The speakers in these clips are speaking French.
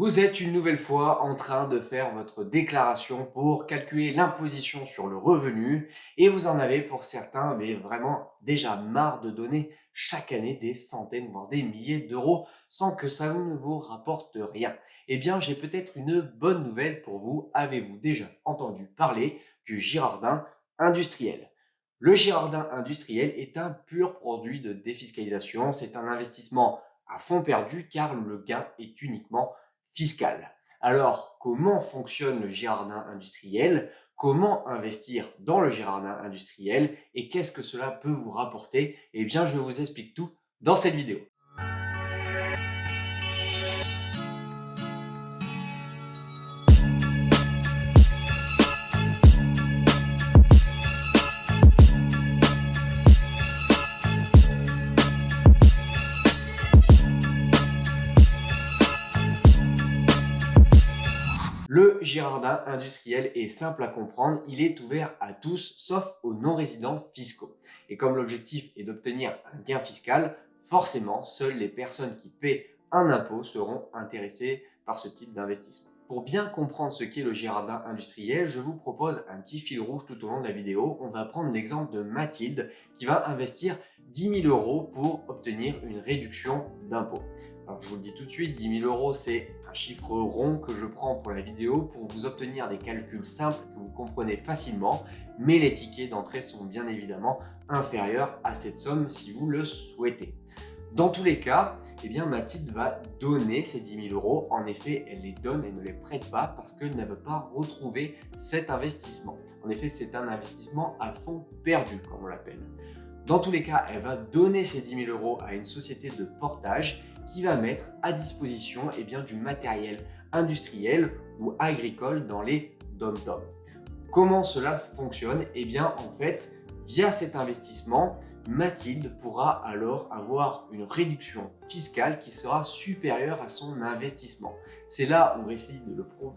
Vous êtes une nouvelle fois en train de faire votre déclaration pour calculer l'imposition sur le revenu et vous en avez pour certains mais vraiment déjà marre de donner chaque année des centaines voire des milliers d'euros sans que ça ne vous rapporte rien. Eh bien, j'ai peut-être une bonne nouvelle pour vous. Avez-vous déjà entendu parler du Girardin industriel? Le Girardin industriel est un pur produit de défiscalisation. C'est un investissement à fond perdu car le gain est uniquement fiscale. Alors, comment fonctionne le Girardin industriel? Comment investir dans le Girardin industriel? Et qu'est-ce que cela peut vous rapporter? Eh bien, je vous explique tout dans cette vidéo. Le Girardin industriel est simple à comprendre, il est ouvert à tous sauf aux non-résidents fiscaux. Et comme l'objectif est d'obtenir un gain fiscal, forcément, seules les personnes qui paient un impôt seront intéressées par ce type d'investissement. Pour bien comprendre ce qu'est le Girardin industriel, je vous propose un petit fil rouge tout au long de la vidéo. On va prendre l'exemple de Mathilde qui va investir 10 000 euros pour obtenir une réduction d'impôt. Alors je vous le dis tout de suite, 10 000 euros c'est un chiffre rond que je prends pour la vidéo pour vous obtenir des calculs simples que vous comprenez facilement, mais les tickets d'entrée sont bien évidemment inférieurs à cette somme si vous le souhaitez. Dans tous les cas, eh bien Mathilde va donner ces 10 000 euros. En effet, elle les donne et ne les prête pas parce qu'elle ne veut pas retrouver cet investissement. En effet, c'est un investissement à fond perdu, comme on l'appelle. Dans tous les cas, elle va donner ces 10 000 euros à une société de portage qui va mettre à disposition du matériel industriel ou agricole dans les dom-toms. Comment cela fonctionne? Eh bien, en fait, via cet investissement, Mathilde pourra alors avoir une réduction fiscale qui sera supérieure à son investissement. C'est là où réside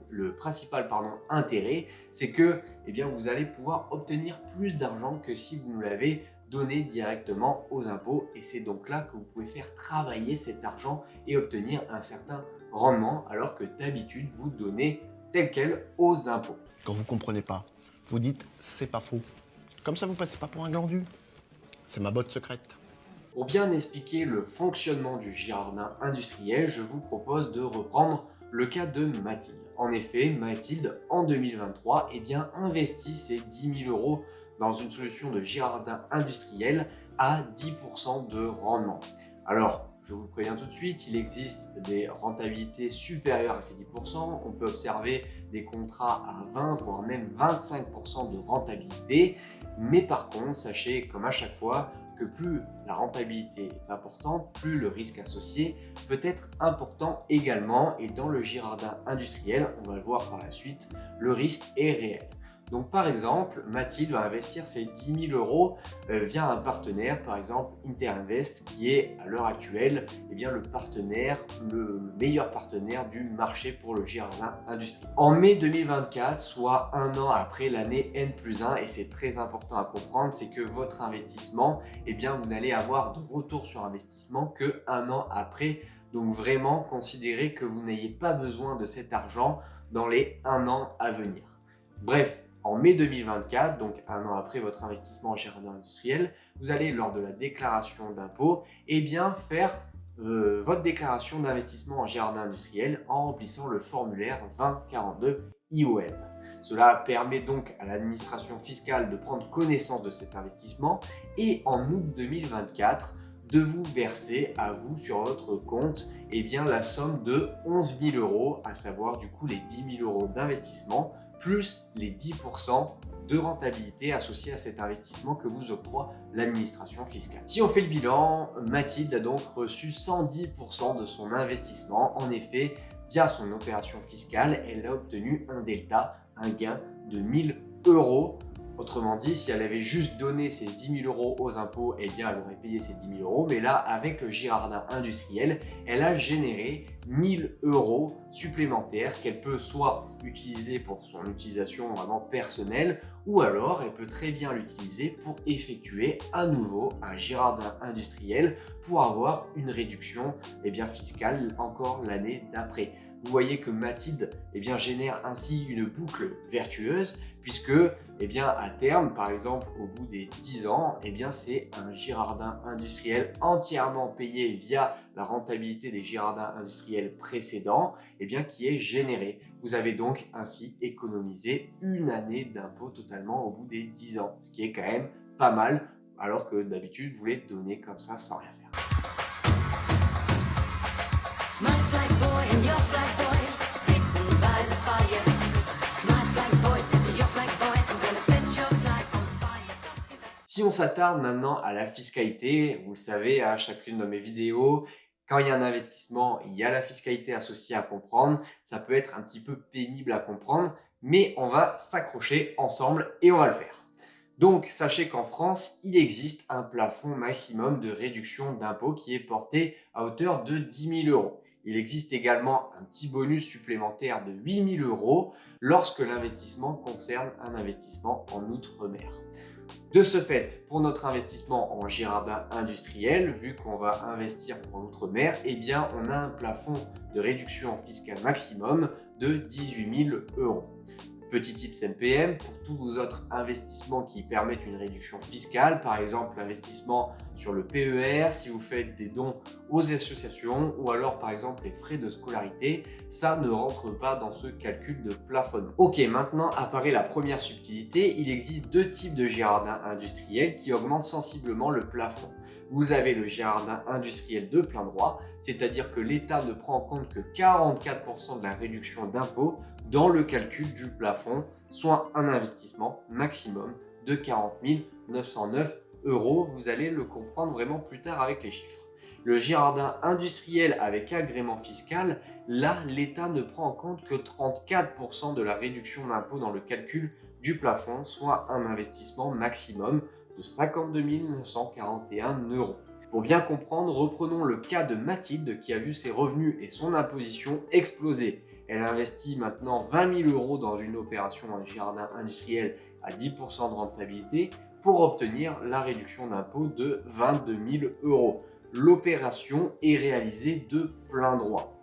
le principal intérêt, c'est que vous allez pouvoir obtenir plus d'argent que si vous nous l'avez donné directement aux impôts, et c'est donc là que vous pouvez faire travailler cet argent et obtenir un certain rendement alors que d'habitude vous donnez tel quel aux impôts. Quand vous comprenez pas, vous dites c'est pas faux. Comme ça vous passez pas pour un glandu. C'est ma botte secrète. Pour bien expliquer le fonctionnement du Girardin industriel, je vous propose de reprendre le cas de Mathilde. En effet, Mathilde, en 2023, investit ses 10 000 euros dans une solution de Girardin industriel à 10% de rendement. Alors, je vous préviens tout de suite, il existe des rentabilités supérieures à ces 10%. On peut observer des contrats à 20 voire même 25% de rentabilité. Mais par contre, sachez comme à chaque fois que plus la rentabilité est importante, plus le risque associé peut être important également. Et dans le Girardin industriel, on va le voir par la suite, le risque est réel. Donc par exemple, Mathilde va investir ses 10 000 euros via un partenaire, par exemple Interinvest, qui est à l'heure actuelle le meilleur partenaire du marché pour le Girardin industriel. En mai 2024, soit un an après l'année N+1, et c'est très important à comprendre, c'est que votre investissement, vous n'allez avoir de retour sur investissement que un an après. Donc vraiment, considérez que vous n'ayez pas besoin de cet argent dans les un an à venir. Bref, en mai 2024, donc un an après votre investissement en Girardin industriel, vous allez, lors de la déclaration d'impôt, faire votre déclaration d'investissement en Girardin industriel en remplissant le formulaire 2042 IOM. Cela permet donc à l'administration fiscale de prendre connaissance de cet investissement et en août 2024, de vous verser à vous sur votre compte la somme de 11 000 euros, à savoir du coup les 10 000 euros d'investissement plus les 10% de rentabilité associés à cet investissement que vous octroie l'administration fiscale. Si on fait le bilan, Mathilde a donc reçu 110% de son investissement. En effet, via son opération fiscale, elle a obtenu un delta, un gain de 1 000 euros. Autrement dit, si elle avait juste donné ses 10 000 euros aux impôts, elle aurait payé ses 10 000 euros. Mais là, avec le Girardin industriel, elle a généré 1 000 euros supplémentaires qu'elle peut soit utiliser pour son utilisation vraiment personnelle, ou alors elle peut très bien l'utiliser pour effectuer à nouveau un Girardin industriel pour avoir une réduction fiscale encore l'année d'après. Vous voyez que Mathilde génère ainsi une boucle vertueuse puisque à terme, par exemple au bout des 10 ans, c'est un Girardin industriel entièrement payé via la rentabilité des Girardins industriels précédents qui est généré. Vous avez donc ainsi économisé une année d'impôt totalement au bout des 10 ans, ce qui est quand même pas mal, alors que d'habitude vous les donnez comme ça sans rien faire. My flag boy and your flag boy, sitting by the fire. My flag boy, sitting your flag boy, I'm gonna set your flag on fire. Si on s'attarde maintenant à la fiscalité, vous le savez, à chacune de mes vidéos, quand il y a un investissement, il y a la fiscalité associée à comprendre. Ça peut être un petit peu pénible à comprendre, mais on va s'accrocher ensemble et on va le faire. Donc, sachez qu'en France, il existe un plafond maximum de réduction d'impôt qui est porté à hauteur de 10 000 euros. Il existe également un petit bonus supplémentaire de 8 000 euros lorsque l'investissement concerne un investissement en outre-mer. De ce fait, pour notre investissement en Girardin industriel, vu qu'on va investir pour l'outre-mer, on a un plafond de réduction fiscale maximum de 18 000 euros. Petit tips NPM, pour tous vos autres investissements qui permettent une réduction fiscale, par exemple l'investissement sur le PER, si vous faites des dons aux associations ou alors par exemple les frais de scolarité, ça ne rentre pas dans ce calcul de plafonnement. Ok, maintenant apparaît la première subtilité, il existe deux types de Girardins industriels qui augmentent sensiblement le plafond. Vous avez le Girardin industriel de plein droit, c'est-à-dire que l'État ne prend en compte que 44% de la réduction d'impôt dans le calcul du plafond, soit un investissement maximum de 40 909 euros. Vous allez le comprendre vraiment plus tard avec les chiffres. Le Girardin industriel avec agrément fiscal, là, l'État ne prend en compte que 34% de la réduction d'impôt dans le calcul du plafond, soit un investissement maximum de 52 941 euros. Pour bien comprendre, reprenons le cas de Mathilde qui a vu ses revenus et son imposition exploser. Elle investit maintenant 20 000 euros dans une opération en Girardin industriel à 10% de rentabilité pour obtenir la réduction d'impôt de 22 000 euros. L'opération est réalisée de plein droit.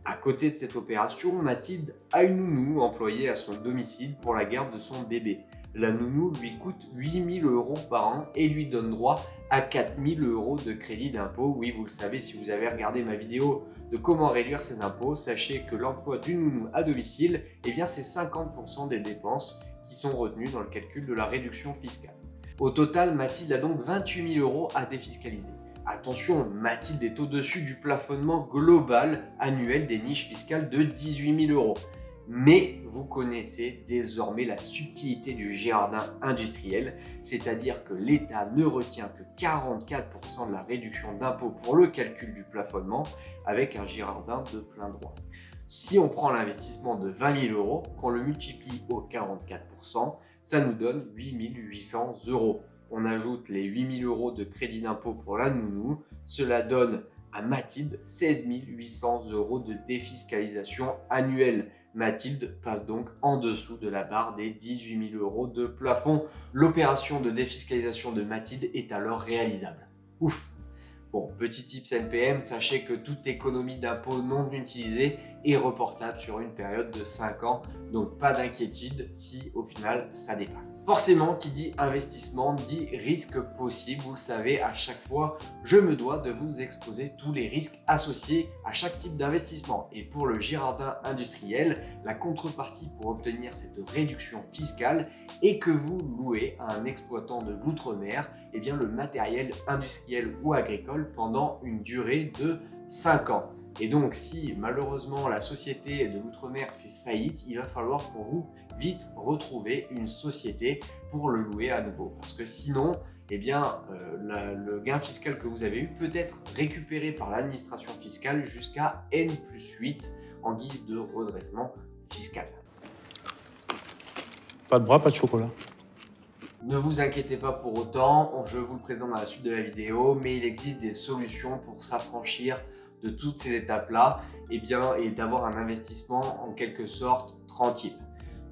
À côté de cette opération, Mathilde a une nounou employée à son domicile pour la garde de son bébé. La nounou lui coûte 8 000 euros par an et lui donne droit à 4 000 euros de crédit d'impôt. Oui, vous le savez, si vous avez regardé ma vidéo de comment réduire ses impôts, sachez que l'emploi d'une nounou à domicile, c'est 50% des dépenses qui sont retenues dans le calcul de la réduction fiscale. Au total, Mathilde a donc 28 000 euros à défiscaliser. Attention, Mathilde est au-dessus du plafonnement global annuel des niches fiscales de 18 000 euros. Mais vous connaissez désormais la subtilité du Girardin industriel, c'est-à-dire que l'État ne retient que 44% de la réduction d'impôt pour le calcul du plafonnement avec un Girardin de plein droit. Si on prend l'investissement de 20 000 euros, qu'on le multiplie au 44%, ça nous donne 8 800 euros. On ajoute les 8 000 euros de crédit d'impôt pour la nounou, cela donne à Mathilde 16 800 euros de défiscalisation annuelle. Mathilde passe donc en dessous de la barre des 18 000 euros de plafond. L'opération de défiscalisation de Mathilde est alors réalisable. Ouf! Bon, petit tips NPM, sachez que toute économie d'impôt non utilisée est reportable sur une période de 5 ans, donc pas d'inquiétude si au final ça dépasse. Forcément, qui dit investissement dit risque possible. Vous le savez, à chaque fois, je me dois de vous exposer tous les risques associés à chaque type d'investissement. Et pour le Girardin industriel, la contrepartie pour obtenir cette réduction fiscale est que vous louez à un exploitant de l'outre-mer le matériel industriel ou agricole pendant une durée de 5 ans. Et donc, si malheureusement la société de l'outre-mer fait faillite, il va falloir pour vous vite retrouver une société pour le louer à nouveau. Parce que sinon, le gain fiscal que vous avez eu peut être récupéré par l'administration fiscale jusqu'à N+8 en guise de redressement fiscal. Pas de bras, pas de chocolat. Ne vous inquiétez pas pour autant, je vous le présente dans la suite de la vidéo, mais il existe des solutions pour s'affranchir de toutes ces étapes-là et d'avoir un investissement en quelque sorte tranquille.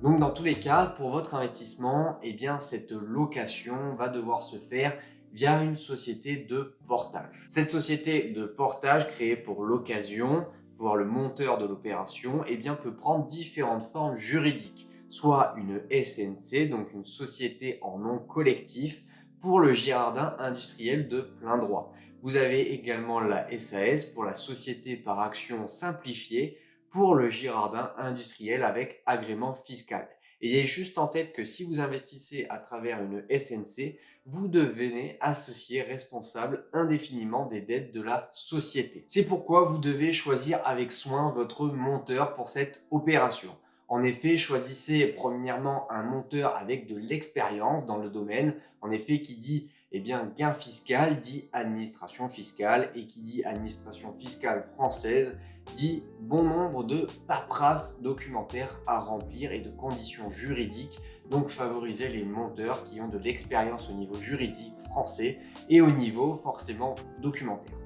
Donc dans tous les cas, pour votre investissement, cette location va devoir se faire via une société de portage. Cette société de portage créée pour l'occasion voire le monteur de l'opération, eh bien, peut prendre différentes formes juridiques, soit une SNC, donc une société en nom collectif, pour le girardin industriel de plein droit. Vous avez également la SAS pour la société par action simplifiée pour le girardin industriel avec agrément fiscal. Et ayez juste en tête que si vous investissez à travers une SNC, vous devenez associé responsable indéfiniment des dettes de la société. C'est pourquoi vous devez choisir avec soin votre monteur pour cette opération. En effet, choisissez premièrement un monteur avec de l'expérience dans le domaine. En effet, qui dit gain fiscal dit administration fiscale, et qui dit administration fiscale française dit bon nombre de paperasses documentaires à remplir et de conditions juridiques. Donc favoriser les monteurs qui ont de l'expérience au niveau juridique français et au niveau forcément documentaire.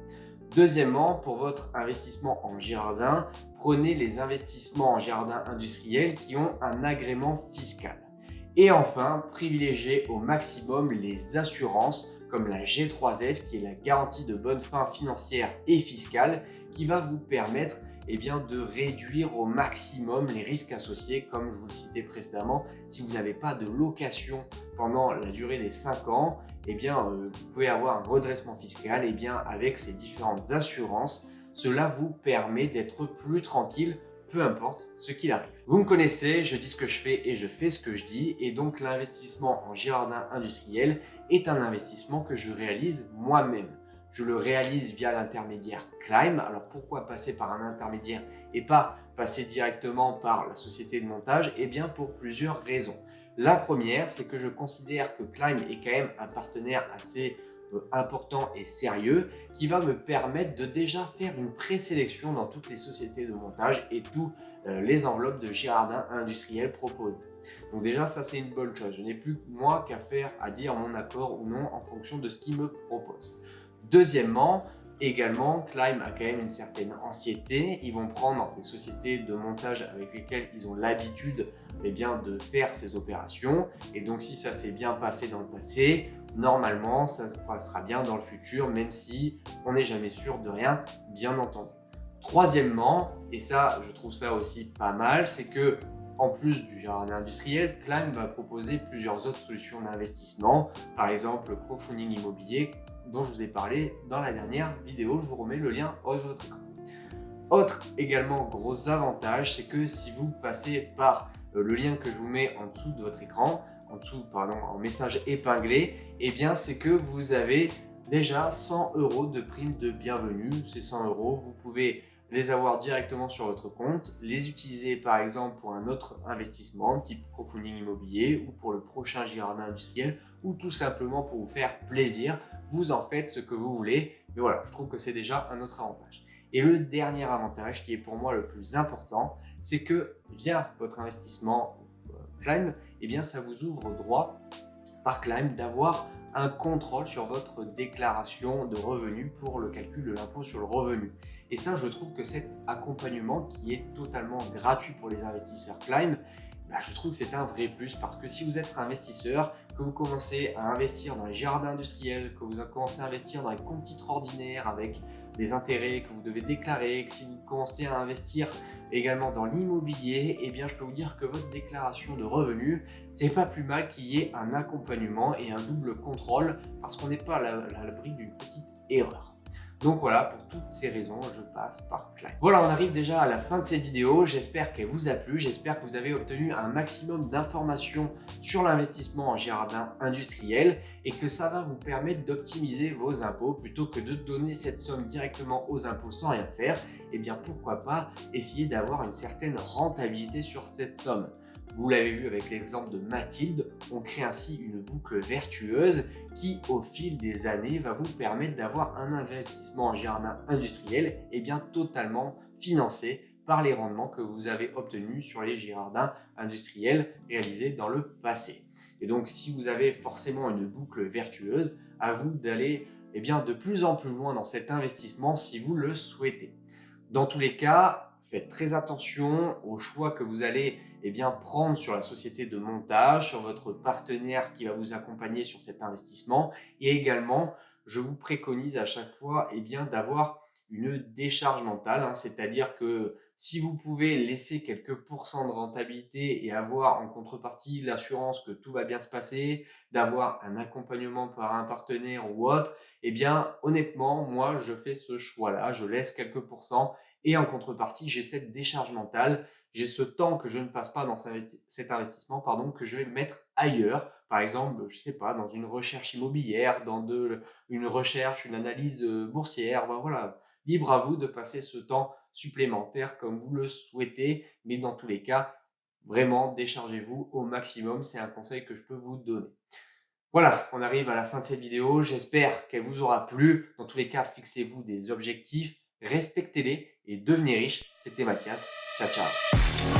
Deuxièmement, pour votre investissement en girardin, prenez les investissements en jardin industriel qui ont un agrément fiscal. Et enfin, privilégiez au maximum les assurances comme la G3F qui est la garantie de bonne fin financière et fiscale qui va vous permettre de réduire au maximum les risques associés, comme je vous le citais précédemment. Si vous n'avez pas de location pendant la durée des 5 ans, vous pouvez avoir un redressement fiscal. Avec ces différentes assurances, cela vous permet d'être plus tranquille, peu importe ce qu'il arrive. Vous me connaissez, je dis ce que je fais et je fais ce que je dis. Et donc l'investissement en girardin industriel est un investissement que je réalise moi-même. Je le réalise via l'intermédiaire Climb. Alors pourquoi passer par un intermédiaire et pas passer directement par la société de montage? Pour plusieurs raisons. La première, c'est que je considère que Climb est quand même un partenaire assez important et sérieux qui va me permettre de déjà faire une présélection dans toutes les sociétés de montage et toutes les enveloppes de girardin industriel proposées. Donc déjà, ça c'est une bonne chose. Je n'ai plus moi qu'à faire, à dire mon accord ou non en fonction de ce qu'ils me proposent. Deuxièmement, également, Climb a quand même une certaine ancienneté. Ils vont prendre des sociétés de montage avec lesquelles ils ont l'habitude de faire ces opérations. Et donc, si ça s'est bien passé dans le passé, normalement, ça se passera bien dans le futur, même si on n'est jamais sûr de rien, bien entendu. Troisièmement, et ça, je trouve ça aussi pas mal, c'est que en plus du jardin industriel, Climb va proposer plusieurs autres solutions d'investissement, par exemple le crowdfunding immobilier dont je vous ai parlé dans la dernière vidéo. Je vous remets le lien au votre écran. Autre également gros avantage, c'est que si vous passez par le lien que je vous mets en dessous de votre écran, en message épinglé, c'est que vous avez déjà 100 € de prime de bienvenue. Ces 100 €, vous pouvez les avoir directement sur votre compte, les utiliser par exemple pour un autre investissement type crowdfunding immobilier ou pour le prochain girardin industriel ou tout simplement pour vous faire plaisir. Vous en faites ce que vous voulez, mais voilà, je trouve que c'est déjà un autre avantage. Et le dernier avantage qui est pour moi le plus important, c'est que via votre investissement Climb, ça vous ouvre droit par Climb d'avoir un contrôle sur votre déclaration de revenus pour le calcul de l'impôt sur le revenu. Et ça, je trouve que cet accompagnement qui est totalement gratuit pour les investisseurs Climb, je trouve que c'est un vrai plus, parce que si vous êtes un investisseur, que vous commencez à investir dans les jardins industriels, que vous commencez à investir dans les comptes titres ordinaires avec des intérêts que vous devez déclarer, que si vous commencez à investir également dans l'immobilier, je peux vous dire que votre déclaration de revenus, c'est pas plus mal qu'il y ait un accompagnement et un double contrôle, parce qu'on n'est pas à l'abri d'une petite erreur. Donc voilà, pour toutes ces raisons, je passe par Climb. Voilà, on arrive déjà à la fin de cette vidéo. J'espère qu'elle vous a plu. J'espère que vous avez obtenu un maximum d'informations sur l'investissement en jardin industriel et que ça va vous permettre d'optimiser vos impôts plutôt que de donner cette somme directement aux impôts sans rien faire. Pourquoi pas essayer d'avoir une certaine rentabilité sur cette somme. Vous l'avez vu avec l'exemple de Mathilde, on crée ainsi une boucle vertueuse qui, au fil des années, va vous permettre d'avoir un investissement en jardin industriel totalement financé par les rendements que vous avez obtenus sur les jardins industriels réalisés dans le passé. Et donc, si vous avez forcément une boucle vertueuse, à vous d'aller de plus en plus loin dans cet investissement si vous le souhaitez. Dans tous les cas, faites très attention aux choix que vous allez prendre sur la société de montage, sur votre partenaire qui va vous accompagner sur cet investissement. Et également, je vous préconise à chaque fois d'avoir une décharge mentale, hein, c'est-à-dire que si vous pouvez laisser quelques pourcents de rentabilité et avoir en contrepartie l'assurance que tout va bien se passer, d'avoir un accompagnement par un partenaire ou autre, eh bien honnêtement, moi je fais ce choix-là, je laisse quelques pourcents et en contrepartie, j'ai cette décharge mentale, j'ai ce temps que je ne passe pas dans cet investissement, que je vais mettre ailleurs. Par exemple, je sais pas, dans une recherche immobilière, dans une recherche, une analyse boursière, ben voilà, libre à vous de passer ce temps supplémentaire comme vous le souhaitez, mais dans tous les cas, vraiment déchargez-vous au maximum, c'est un conseil que je peux vous donner. Voilà, on arrive à la fin de cette vidéo, j'espère qu'elle vous aura plu. Dans tous les cas, fixez-vous des objectifs, respectez-les et devenez riche. C'était Mathias, ciao ciao.